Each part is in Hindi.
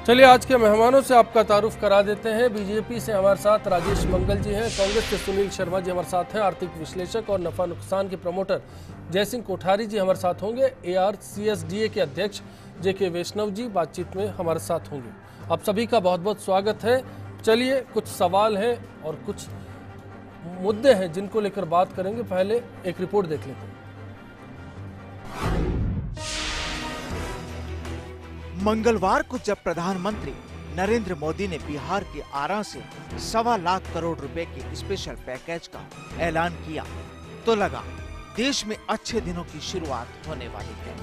चलिए आज के मेहमानों से आपका तारुफ करा देते हैं। बीजेपी से हमारे साथ राजेश मंगल जी हैं, कांग्रेस से सुनील शर्मा जी हमारे साथ हैं, आर्थिक विश्लेषक और नफा नुकसान के प्रमोटर जयसिंह कोठारी जी हमारे साथ होंगे, ARCSDA के अध्यक्ष JK वैष्णव जी बातचीत में हमारे साथ होंगे। आप सभी का बहुत बहुत स्वागत है। चलिए कुछ सवाल हैं और कुछ मुद्दे हैं जिनको लेकर बात करेंगे। पहले एक रिपोर्ट देख लेते हैं। मंगलवार को जब प्रधानमंत्री नरेंद्र मोदी ने बिहार के आरा से 1.25 लाख करोड़ रुपए के स्पेशल पैकेज का ऐलान किया तो लगा देश में अच्छे दिनों की शुरुआत होने वाली है।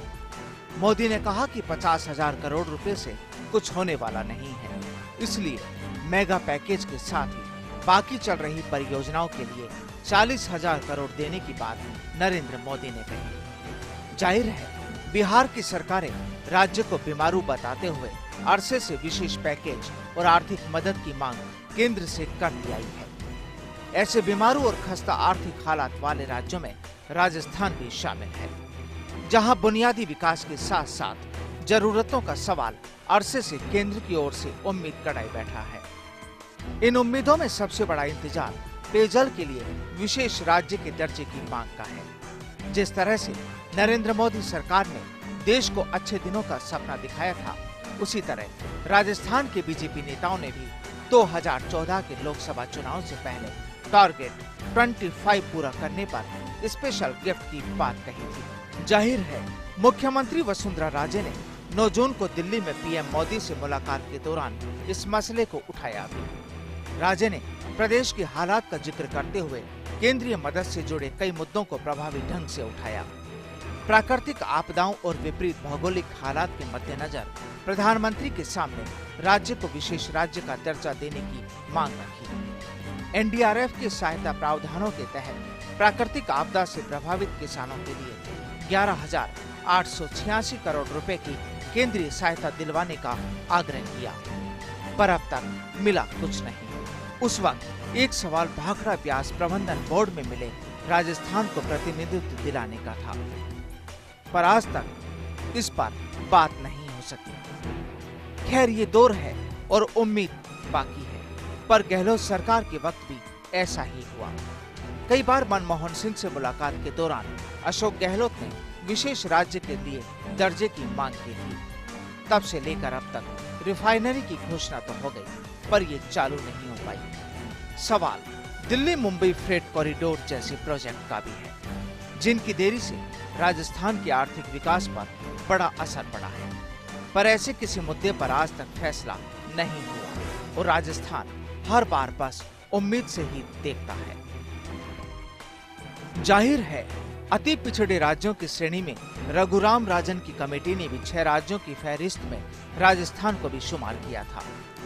मोदी ने कहा कि 50,000 करोड़ रुपए से कुछ होने वाला नहीं है, इसलिए मेगा पैकेज के साथ ही बाकी चल रही परियोजनाओं के लिए 40,000 करोड़ देने की बात नरेंद्र मोदी ने कही। जाहिर है बिहार की सरकारें राज्य को बीमारू बताते हुए अरसे से विशेष पैकेज और आर्थिक मदद की मांग केंद्र से करती आई है। ऐसे बीमारू और खस्ता आर्थिक हालात वाले राज्यों में राजस्थान भी शामिल है, जहां बुनियादी विकास के साथ साथ जरूरतों का सवाल अरसे से केंद्र की ओर से उम्मीद कढ़ाई बैठा है। इन उम्मीदों में सबसे बड़ा इंतजार पेयजल के लिए विशेष राज्य के दर्जे की मांग का है। जिस तरह से नरेंद्र मोदी सरकार ने देश को अच्छे दिनों का सपना दिखाया था, उसी तरह राजस्थान के बीजेपी नेताओं ने भी 2014 के लोकसभा चुनाव से पहले टारगेट 25 पूरा करने पर स्पेशल गिफ्ट की बात कही थी। जाहिर है मुख्यमंत्री वसुंधरा राजे ने 9 जून को दिल्ली में पीएम मोदी से मुलाकात के दौरान इस मसले को उठाया भी। राजे ने प्रदेश के हालात का जिक्र करते हुए केंद्रीय मदद से जुड़े कई मुद्दों को प्रभावी ढंग से उठाया। प्राकृतिक आपदाओं और विपरीत भौगोलिक हालात के मद्देनजर प्रधानमंत्री के सामने राज्य को विशेष राज्य का दर्जा देने की मांग रखी। NDRF के सहायता प्रावधानों के तहत प्राकृतिक आपदा से प्रभावित किसानों के लिए 11,886 करोड़ रुपए की केंद्रीय सहायता दिलवाने का आग्रह किया, पर अब तक मिला कुछ नहीं। उस वक्त एक सवाल भाखड़ा ब्याज प्रबंधन बोर्ड में मिले राजस्थान को प्रतिनिधित्व दिलाने का था, पर आज तक इस पर बात नहीं हो सकी। खैर ये दौर है और उम्मीद बाकी है, पर गहलोत सरकार के वक्त भी ऐसा ही हुआ। कई बार मनमोहन सिंह से मुलाकात के दौरान अशोक गहलोत ने विशेष राज्य के लिए दर्जे की मांग की थी। तब से लेकर अब तक रिफाइनरी की घोषणा तो हो गई, पर ये चालू नहीं हो पाई। सवाल दिल्ली मुंबई फ्रेट कॉरिडोर जैसे प्रोजेक्ट का भी है, जिनकी देरी से राजस्थान के आर्थिक विकास पर बड़ा असर पड़ा है, पर ऐसे किसी मुद्दे पर आज तक फैसला नहीं हुआ और राजस्थान हर बार बस उम्मीद से ही देखता है। जाहिर है अति पिछड़े राज्यों की श्रेणी में रघुराम राजन की कमेटी ने भी 6 राज्यों की फहरिस्त में राजस्थान को भी शुमार किया था।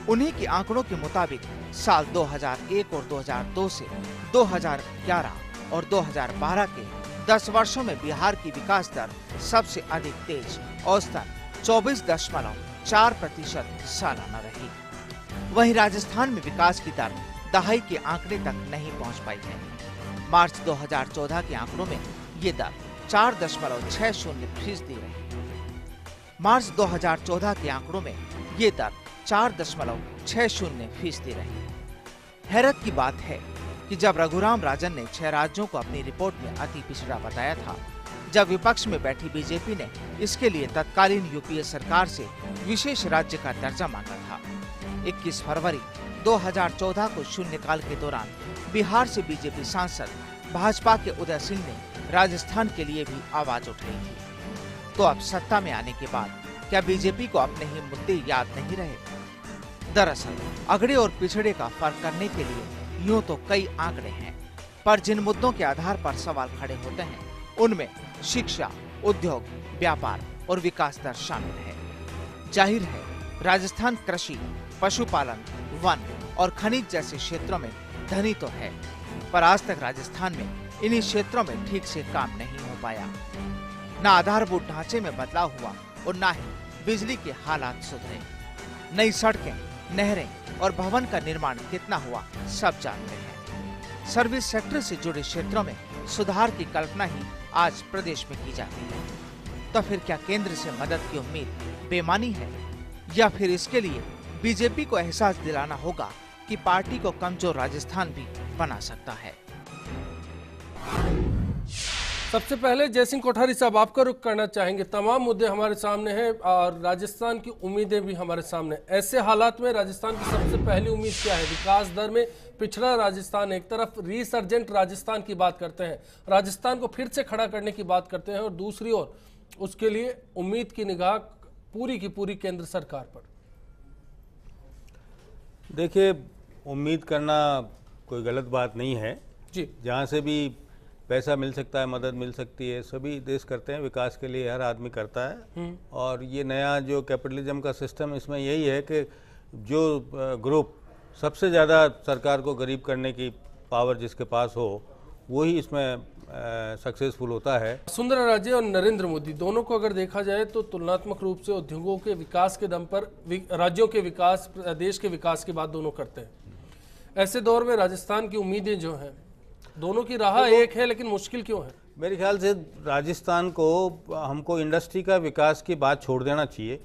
उन्हीं के आंकड़ों के मुताबिक साल 2001 और 2002 से 2011 और 2012 के 10 वर्षों में बिहार की विकास दर सबसे अधिक तेज औसतन 24.4% सालाना रही। वहीं राजस्थान में विकास की दर दहाई के आंकड़े तक नहीं पहुंच पाई है। मार्च 2014 के आंकड़ों में ये दर 4.60% रही। मार्च 2014 के आंकड़ों में ये दर 4.60% रही। हैरत की बात है कि जब रघुराम राजन ने 6 राज्यों को अपनी रिपोर्ट में अति पिछड़ा बताया था, जब विपक्ष में बैठी बीजेपी ने इसके लिए तत्कालीन यूपीए सरकार से विशेष राज्य का दर्जा मांगा था। 21 फरवरी 2014 को शून्यकाल के दौरान बिहार से बीजेपी सांसद भाजपा के उदय सिंह ने राजस्थान के लिए भी आवाज उठाई थी। तो अब सत्ता में आने के बाद क्या बीजेपी को अपने ही मुद्दे याद नहीं रहे? दरअसल अगड़े और पिछड़े का फर्क करने के लिए यूं तो कई आंकड़े हैं, पर जिन मुद्दों के आधार पर सवाल खड़े होते हैं उनमें शिक्षा, उद्योग, व्यापार और विकास दर शामिल है। जाहिर है राजस्थान कृषि, पशुपालन, वन और खनिज जैसे क्षेत्रों में धनी तो है, पर आज तक राजस्थान में इन्हीं क्षेत्रों में ठीक से काम नहीं हो पाया। न आधारभूत ढांचे में बदलाव हुआ और न ही बिजली के हालात सुधरे। नई सड़कें, नहरें और भवन का निर्माण कितना हुआ सब जानते हैं। सर्विस सेक्टर से जुड़े क्षेत्रों में सुधार की कल्पना ही आज प्रदेश में की जाती है। तो फिर क्या केंद्र से मदद की उम्मीद बेमानी है? या फिर इसके लिए बीजेपी को एहसास दिलाना होगा कि पार्टी को कमजोर राजस्थान भी बना सकता है। सबसे पहले जयसिंह कोठारी साहब, आपका रुख करना चाहेंगे। तमाम मुद्दे हमारे सामने हैं और राजस्थान की उम्मीदें भी हमारे सामने। ऐसे हालात में राजस्थान की सबसे पहली उम्मीद क्या है? विकास दर में पिछड़ा राजस्थान एक तरफ, रीसर्जेंट राजस्थान की बात करते हैं, राजस्थान को फिर से खड़ा करने की बात करते हैं, और दूसरी ओर उसके लिए उम्मीद की निगाह पूरी की पूरी केंद्र सरकार पर। देखिए, उम्मीद करना कोई गलत बात नहीं है जी। जहाँ से भी पैसा मिल सकता है, मदद मिल सकती है, सभी देश करते हैं, विकास के लिए हर आदमी करता है। और ये नया जो कैपिटलिज्म का सिस्टम, इसमें यही है कि जो ग्रुप सबसे ज़्यादा सरकार को गरीब करने की पावर जिसके पास हो, वही इसमें सक्सेसफुल होता है। वसुंधरा राजे और नरेंद्र मोदी दोनों को अगर देखा जाए तो तुलनात्मक रूप से उद्योगों के विकास के दम पर राज्यों के विकास, देश के विकास की बात दोनों करते हैं। ऐसे दौर में राजस्थान की उम्मीदें जो हैं, दोनों की राह एक है, लेकिन मुश्किल क्यों है? मेरे ख्याल से राजस्थान को, हमको इंडस्ट्री का विकास की बात छोड़ देना चाहिए,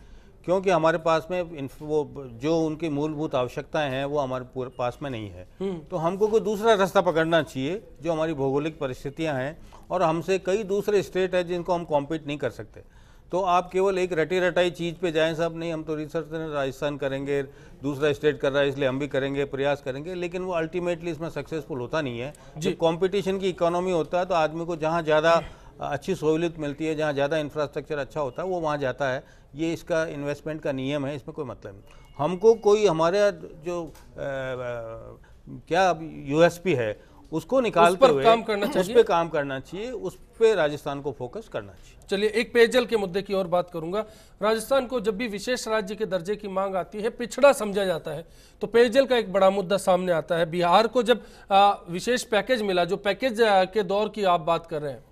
क्योंकि हमारे पास में वो जो उनकी मूलभूत आवश्यकताएं हैं वो हमारे पूरे पास में नहीं है। तो हमको कोई दूसरा रास्ता पकड़ना चाहिए। जो हमारी भौगोलिक परिस्थितियां हैं और हमसे कई दूसरे स्टेट हैं जिनको हम कॉम्पीट नहीं कर सकते। तो आप केवल एक रटी रटाई चीज़ पे जाएं, सब नहीं हम तो रिसर्च राजस्थान करेंगे, दूसरा स्टेट कर रहा है इसलिए हम भी करेंगे, प्रयास करेंगे, लेकिन वो अल्टीमेटली इसमें सक्सेसफुल होता नहीं है। जब कंपटीशन की इकोनॉमी होता है तो आदमी को जहाँ ज़्यादा अच्छी सहूलियत मिलती है, जहाँ ज़्यादा इंफ्रास्ट्रक्चर अच्छा होता है, वो वहाँ जाता है। ये इसका इन्वेस्टमेंट का नियम है, इसमें कोई मतलब नहीं। हमको कोई हमारे जो क्या यूएसपी है उसको निकालते हुए काम करना चाहिए, उस पर काम करना चाहिए, उस पर राजस्थान को फोकस करना चाहिए। चलिए, एक पेयजल के मुद्दे की और बात करूंगा। राजस्थान को जब भी विशेष राज्य के दर्जे की मांग आती है, पिछड़ा समझा जाता है, तो पेयजल का एक बड़ा मुद्दा सामने आता है। बिहार को जब विशेष पैकेज मिला, जो पैकेज के दौर की आप बात कर रहे हैं,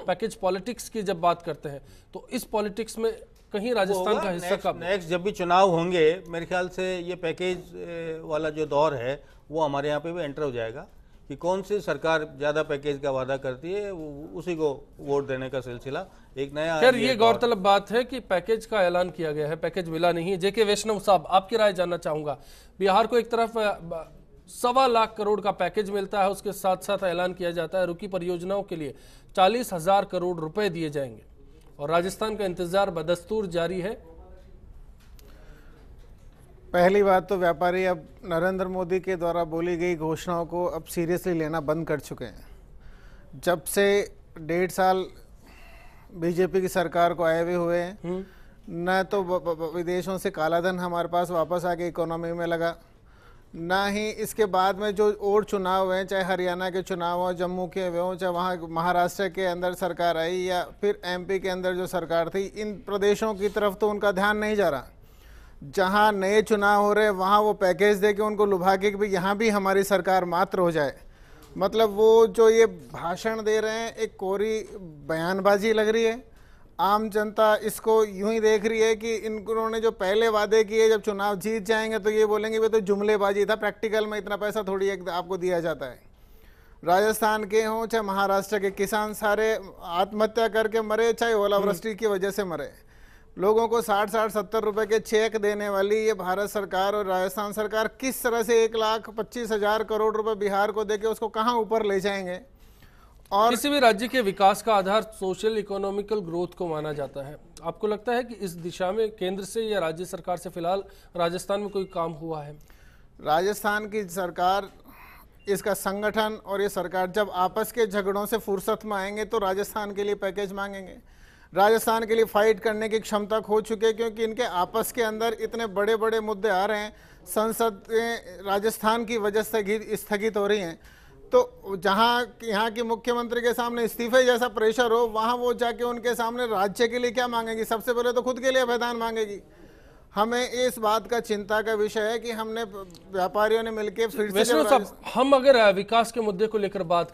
पैकेज पॉलिटिक्स की जब बात करते हैं, तो इस पॉलिटिक्स में कहीं राजस्थान का हिस्सा कब? नेक्स्ट जब भी चुनाव होंगे, मेरे ख्याल से ये पैकेज वाला जो दौर है वो हमारे यहाँ पे भी एंटर हो जाएगा कि कौन सी सरकार ज़्यादा पैकेज का वादा करती है, उसी को वोट देने का सिलसिला एक नया। खैर, ये गौरतलब बात है कि पैकेज का ऐलान किया गया है, पैकेज मिला नहीं है। जेके वैष्णव साहब, आपकी राय जानना चाहूंगा। बिहार को एक तरफ 1.25 लाख करोड़ का पैकेज मिलता है, उसके साथ साथ ऐलान किया जाता है रुकी परियोजनाओं के लिए 40,000 करोड़ रुपए दिए जाएंगे, और राजस्थान का इंतजार बदस्तूर जारी है। पहली बात तो व्यापारी अब नरेंद्र मोदी के द्वारा बोली गई घोषणाओं को अब सीरियसली लेना बंद कर चुके हैं। जब से 1.5 साल बीजेपी की सरकार को आए हुए हैं, न तो विदेशों से काला धन हमारे पास वापस आके इकोनॉमी में लगा, ना ही इसके बाद में जो और चुनाव हैं, चाहे हरियाणा के चुनाव हो, जम्मू के हो, चाहे वहाँ महाराष्ट्र के अंदर सरकार आई या फिर एमपी के अंदर जो सरकार थी, इन प्रदेशों की तरफ तो उनका ध्यान नहीं जा रहा। जहाँ नए चुनाव हो रहे वहाँ वो पैकेज दे के उनको लुभा के भी यहाँ भी हमारी सरकार मात्र हो जाए। मतलब वो जो ये भाषण दे रहे हैं, एक कोरी बयानबाजी लग रही है। आम जनता इसको यूं ही देख रही है कि इन्होंने जो पहले वादे किए, जब चुनाव जीत जाएंगे तो ये बोलेंगे वे तो जुमलेबाजी था, प्रैक्टिकल में इतना पैसा थोड़ी आपको दिया जाता है। राजस्थान के हों चाहे महाराष्ट्र के किसान, सारे आत्महत्या करके मरे, चाहे ओलावृष्टि की वजह से मरे। लोगों को 60-70 रुपए के चेक देने वाली ये भारत सरकार और राजस्थान सरकार किस तरह से 1,25,000 करोड़ रुपए बिहार को देके उसको कहाँ ऊपर ले जाएंगे? और किसी भी राज्य के विकास का आधार सोशल इकोनॉमिकल ग्रोथ को माना जाता है। आपको लगता है कि इस दिशा में केंद्र से या राज्य सरकार से फिलहाल राजस्थान में कोई काम हुआ है? राजस्थान की सरकार, इसका संगठन और ये सरकार जब आपस के झगड़ों से फुर्सत में आएंगे तो राजस्थान के लिए पैकेज मांगेंगे। राजस्थान के लिए फाइट करने की क्षमता खो चुके हैं, क्योंकि इनके आपस के अंदर इतने बड़े बड़े मुद्दे आ रहे हैं। संसद राजस्थान की वजह से स्थगित हो रही हैं, तो जहां यहाँ की मुख्यमंत्री के सामने इस्तीफे जैसा प्रेशर हो, वहां वो जाके उनके सामने राज्य के लिए क्या मांगेगी? सबसे पहले तो खुद के लिए अभ्यदान मांगेगी। हमें इस बात का चिंता का विषय है कि हमने व्यापारियों ने मिलकर फिर से, वैष्णव साहब, हम अगर विकास के मुद्दे को लेकर बात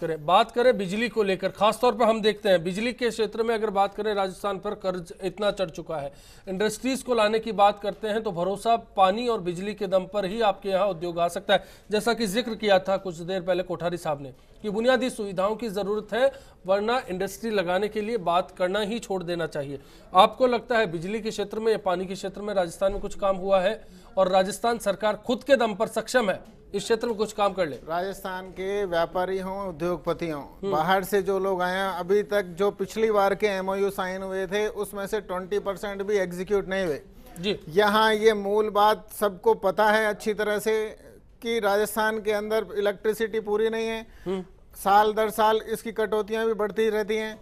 करें बिजली को लेकर, खासतौर पर हम देखते हैं बिजली के क्षेत्र में अगर बात करें, राजस्थान पर कर्ज इतना चढ़ चुका है। इंडस्ट्रीज को लाने की बात करते हैं तो भरोसा पानी और बिजली के दम पर ही आपके यहाँ उद्योग आ सकता है, जैसा कि जिक्र किया था कुछ देर पहले कोठारी साहब ने। कि बुनियादी सुविधाओं की जरूरत है, वरना इंडस्ट्री लगाने के लिए बात करना ही छोड़ देना चाहिए। आपको लगता है बिजली के क्षेत्र में या पानी के क्षेत्र में राजस्थान में कुछ काम हुआ है और राजस्थान सरकार खुद के दम पर सक्षम है इस क्षेत्र में कुछ काम कर ले? राजस्थान के व्यापारी हों, उद्योगपति हों, बाहर से जो लोग आए हैं, अभी तक जो पिछली बार के MOU साइन हुए थे उसमें से 20% भी एग्जीक्यूट नहीं हुए जी। यहाँ ये मूल बात सबको पता है अच्छी तरह से कि राजस्थान के अंदर इलेक्ट्रिसिटी पूरी नहीं है, साल दर साल इसकी कटौतियां भी बढ़ती रहती हैं।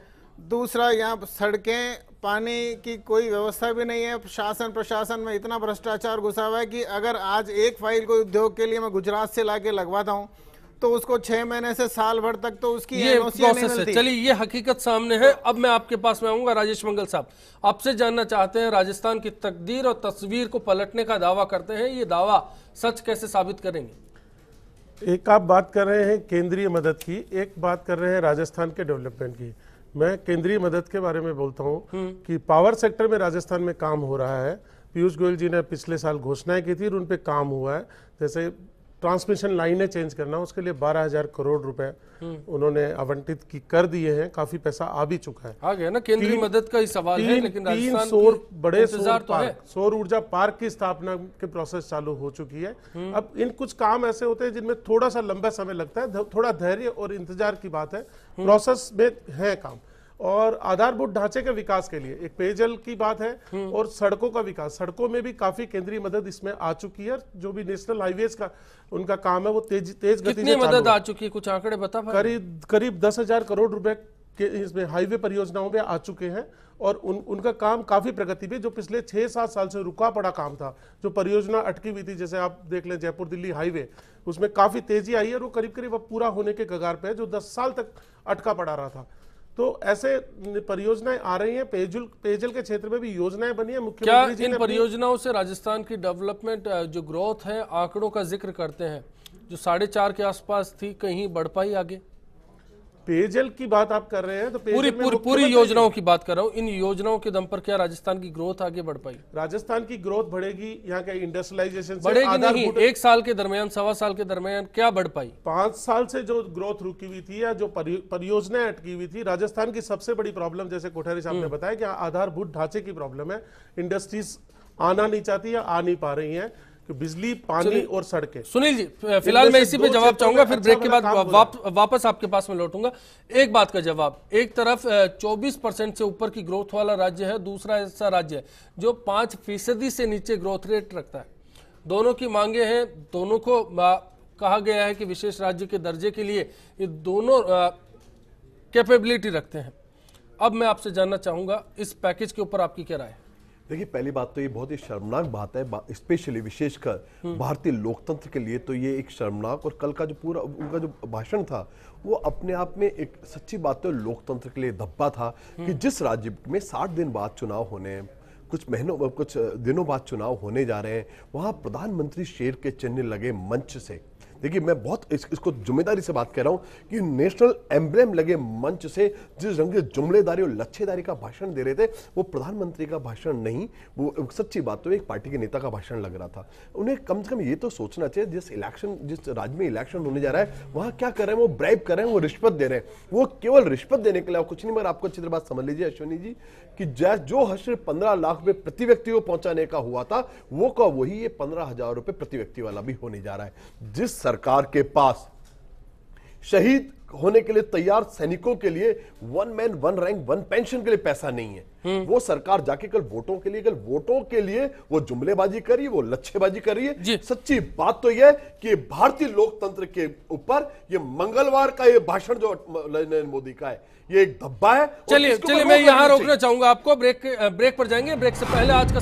दूसरा, यहाँ सड़कें, पानी की कोई व्यवस्था भी नहीं है। शासन प्रशासन में इतना भ्रष्टाचार घुसा हुआ है कि अगर आज एक फाइल कोई उद्योग के लिए मैं गुजरात से लाके लगवाता हूँ तो उसको 6 महीने से साल भर तक तो उसकी ये NOC नहीं प्रोसेस है। मिलती। चलिए, ये हकीकत सामने है। अब मैं आपके पास में आऊंगा। राजेश मंगल साहब, आपसे जानना चाहते हैं, राजस्थान की तकदीर और तस्वीर को पलटने का दावा करते हैं, ये दावा सच कैसे साबित करेंगे? एक आप बात कर रहे हैं केंद्रीय मदद की, एक बात कर रहे हैं राजस्थान के डेवलपमेंट की। मैं केंद्रीय मदद के बारे में बोलता हूं कि पावर सेक्टर में राजस्थान में काम हो रहा है। पीयूष गोयल जी ने पिछले साल घोषणाएं की थी और उन पे काम हुआ है। जैसे ट्रांसमिशन लाइनें चेंज करना, उसके लिए 12,000 करोड़ रुपए उन्होंने आवंटित कर दिए हैं। काफी पैसा आ भी चुका है। आ गया ना, केंद्रीय मदद का ही सवाल है, लेकिन तीन राजस्थान बड़े इंतजार तो है। सौर ऊर्जा पार्क की स्थापना के प्रोसेस चालू हो चुकी है। अब इन कुछ काम ऐसे होते हैं जिनमें थोड़ा सा लंबा समय लगता है, थोड़ा धैर्य और इंतजार की बात है। प्रोसेस में है काम। और आधारभूत ढांचे के विकास के लिए एक पेयजल की बात है और सड़कों का विकास, सड़कों में भी काफी केंद्रीय मदद इसमें आ चुकी है। जो भी नेशनल हाईवेज का उनका काम है वो तेज गति कितनी मदद आ चुकी है, कुछ आंकड़े बता पाए? करीब 10,000 करोड़ रुपए के इसमें हाईवे परियोजनाओं में आ चुके हैं और उनका काम काफी प्रगति पे, जो पिछले 6-7 साल से रुका पड़ा काम था, जो परियोजना अटकी हुई थी, जैसे आप देख लें जयपुर दिल्ली हाईवे, उसमें काफी तेजी आई है और वो करीब अब पूरा होने के कगार पे है, जो 10 साल तक अटका पड़ा रहा था। तो ऐसे परियोजनाएं आ रही हैं। पेयजल के क्षेत्र में भी योजनाएं बनी है। मुख्यमंत्री जी क्या इन ने परियोजनाओं से राजस्थान की डेवलपमेंट जो ग्रोथ है, आंकड़ों का जिक्र करते हैं, जो 4.5 के आसपास थी, कहीं बढ़ पाई आगे? पेयजल की बात आप कर रहे हैं तो पूरी योजनाओं की बात कर रहा हूं। इन योजनाओं के दम पर क्या राजस्थान की ग्रोथ आगे बढ़ पाई? राजस्थान की ग्रोथ बढ़ेगी। यहाँ का इंडस्ट्रियलाइजेशन बढ़ेगी नहीं, 1 साल के दरमियान, 1.25 साल के दरमियान क्या बढ़ पाई? 5 साल से जो ग्रोथ रुकी हुई थी या जो परियोजनाएं अटकी हुई थी, राजस्थान की सबसे बड़ी प्रॉब्लम, जैसे कोठारी साहब ने बताया, कि आधारभूत ढांचे की प्रॉब्लम है। इंडस्ट्रीज आना नहीं चाहती या आ नहीं पा रही है, कि बिजली, पानी और सड़कें। सुनील जी, फिलहाल मैं इसी पे जवाब चाहूंगा, फिर ब्रेक के बाद वापस आपके पास में लौटूंगा। एक बात का जवाब, एक तरफ 24% से ऊपर की ग्रोथ वाला राज्य है, दूसरा ऐसा राज्य है जो 5% से नीचे ग्रोथ रेट रखता है। दोनों की मांगे हैं, दोनों को कहा गया है कि विशेष राज्य के दर्जे के लिए ये दोनों कैपेबिलिटी रखते हैं। अब मैं आपसे जानना चाहूंगा, इस पैकेज के ऊपर आपकी क्या राय है? देखिए, पहली बात तो ये बहुत ही शर्मनाक बात है, स्पेशली विशेषकर भारतीय लोकतंत्र के लिए तो ये एक शर्मनाक। और कल का जो पूरा उनका जो भाषण था वो अपने आप में एक सच्ची बात तो लोकतंत्र के लिए धब्बा था कि जिस राज्य में 60 दिन बाद चुनाव होने हैं, कुछ दिनों बाद चुनाव होने जा रहे हैं, वहां प्रधानमंत्री शेर के चिन्ह लगे मंच से, देखिए मैं बहुत इसको जिम्मेदारी से बात कर रहा हूं कि नेशनल एम्ब्लेम लगे मंच से जिस रंग जुमलेदारी और लच्छेदारी का भाषण दे रहे थे, वो प्रधानमंत्री का भाषण नहीं, वो सच्ची बात तो एक पार्टी के नेता का भाषण लग रहा था। उन्हें कम से कम ये तो सोचना चाहिए, जिस राज्य में इलेक्शन होने जा रहा है वहां क्या कर रहे हैं, वो ब्राइब कर रहे हैं, वो रिश्वत दे रहे हैं, वो केवल रिश्वत देने के लिए कुछ नहीं। मगर आपको अच्छी तरह बात समझ लीजिए अश्विनी जी, कि जो हश्र 15 लाख रुपए प्रति व्यक्ति को पहुंचाने का हुआ था, वो का वही ये 15,000 रुपए प्रति व्यक्ति वाला भी होने जा रहा है। जिस सरकार के पास शहीद होने के लिए तैयार सैनिकों के लिए 1 मैन 1 रैंक 1 पेंशन के लिए पैसा नहीं है, वो सरकार जाके कल वोटों के लिए वो जुमलेबाजी करी, वो लच्छेबाजी करी है। सच्ची बात तो यह कि भारतीय लोकतंत्र के ऊपर ये मंगलवार का ये भाषण जो नरेंद्र मोदी का है, ये एक धब्बा है। चलिए मैं यहां रोकना चाहूंगा आपको, ब्रेक पर जाएंगे। ब्रेक से पहले आज का